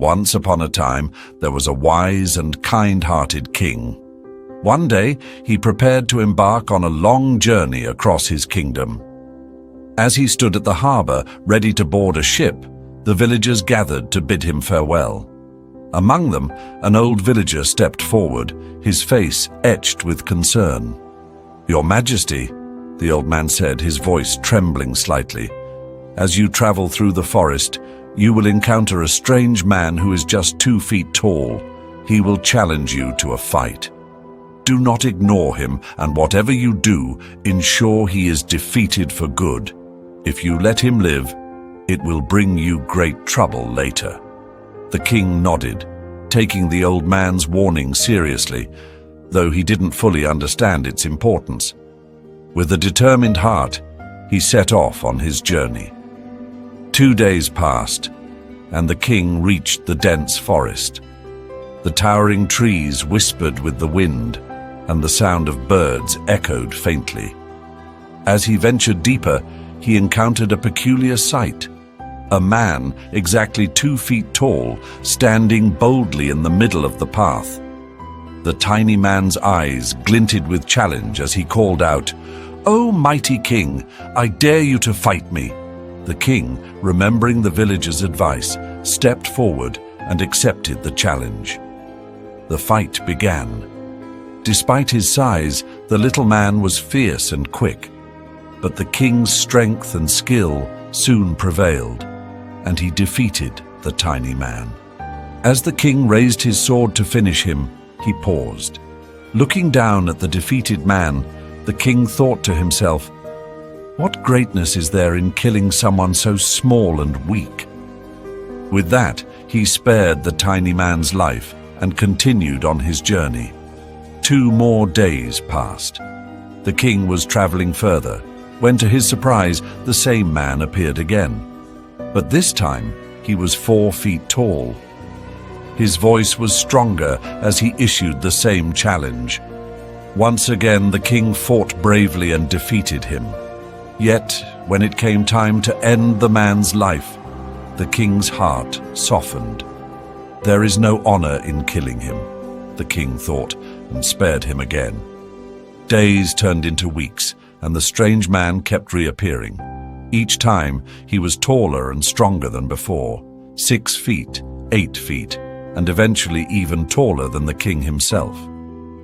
Once upon a time, there was a wise and kind-hearted king. One day, he prepared to embark on a long journey across his kingdom. As he stood at the harbor, ready to board a ship, the villagers gathered to bid him farewell. Among them, an old villager stepped forward, his face etched with concern. "Your Majesty," the old man said, his voice trembling slightly, "as you travel through the forest, you will encounter a strange man who is just 2 feet tall. He will challenge you to a fight. Do not ignore him, and whatever you do, ensure he is defeated for good. If you let him live, it will bring you great trouble later." The king nodded, taking the old man's warning seriously, though he didn't fully understand its importance. With a determined heart, he set off on his journey. 2 days passed, and the king reached the dense forest. The towering trees whispered with the wind, and the sound of birds echoed faintly. As he ventured deeper, he encountered a peculiar sight. A man, exactly 2 feet tall, standing boldly in the middle of the path. The tiny man's eyes glinted with challenge as he called out, "O mighty king, I dare you to fight me." The king, remembering the villager's advice, stepped forward and accepted the challenge. The fight began. Despite his size, the little man was fierce and quick, but the king's strength and skill soon prevailed, and he defeated the tiny man. As the king raised his sword to finish him, he paused. Looking down at the defeated man, the king thought to himself, "What greatness is there in killing someone so small and weak?" With that, he spared the tiny man's life and continued on his journey. 2 more days passed. The king was traveling further, when to his surprise, the same man appeared again. But this time, he was 4 feet tall. His voice was stronger as he issued the same challenge. Once again, the king fought bravely and defeated him. Yet, when it came time to end the man's life, the king's heart softened. There is no honor in killing him, the king thought, and spared him again. Days turned into weeks, and the strange man kept reappearing. Each time, he was taller and stronger than before, 6 feet, 8 feet, and eventually even taller than the king himself.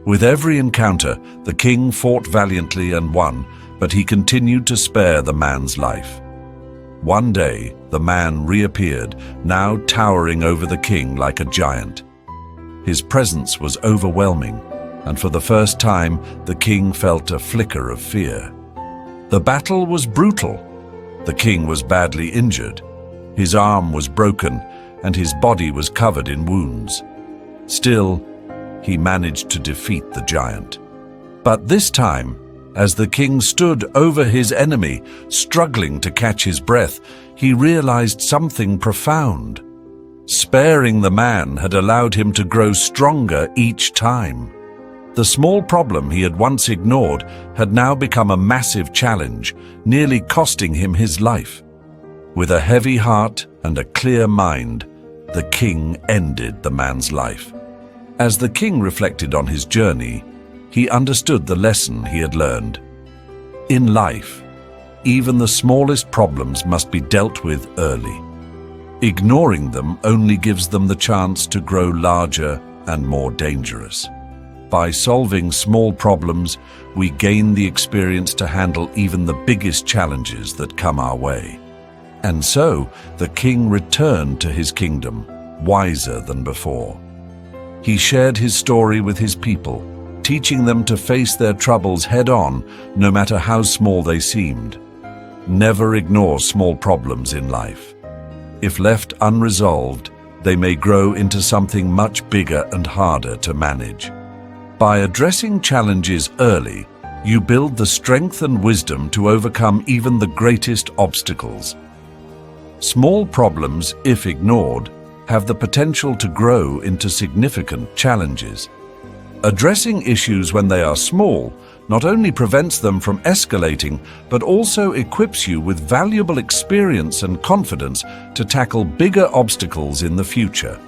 With every encounter, the king fought valiantly and won, but he continued to spare the man's life. One day, the man reappeared, now towering over the king like a giant. His presence was overwhelming, and for the first time, the king felt a flicker of fear. The battle was brutal. The king was badly injured. His arm was broken, and his body was covered in wounds. Still, he managed to defeat the giant. But this time, as the king stood over his enemy, struggling to catch his breath, he realized something profound. Sparing the man had allowed him to grow stronger each time. The small problem he had once ignored had now become a massive challenge, nearly costing him his life. With a heavy heart and a clear mind, the king ended the man's life. As the king reflected on his journey, he understood the lesson he had learned. In life, even the smallest problems must be dealt with early. Ignoring them only gives them the chance to grow larger and more dangerous. By solving small problems, we gain the experience to handle even the biggest challenges that come our way. And so, the king returned to his kingdom, wiser than before. He shared his story with his people, teaching them to face their troubles head-on, no matter how small they seemed. Never ignore small problems in life. If left unresolved, they may grow into something much bigger and harder to manage. By addressing challenges early, you build the strength and wisdom to overcome even the greatest obstacles. Small problems, if ignored, have the potential to grow into significant challenges. Addressing issues when they are small not only prevents them from escalating, but also equips you with valuable experience and confidence to tackle bigger obstacles in the future.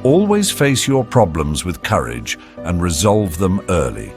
Always face your problems with courage and resolve them early.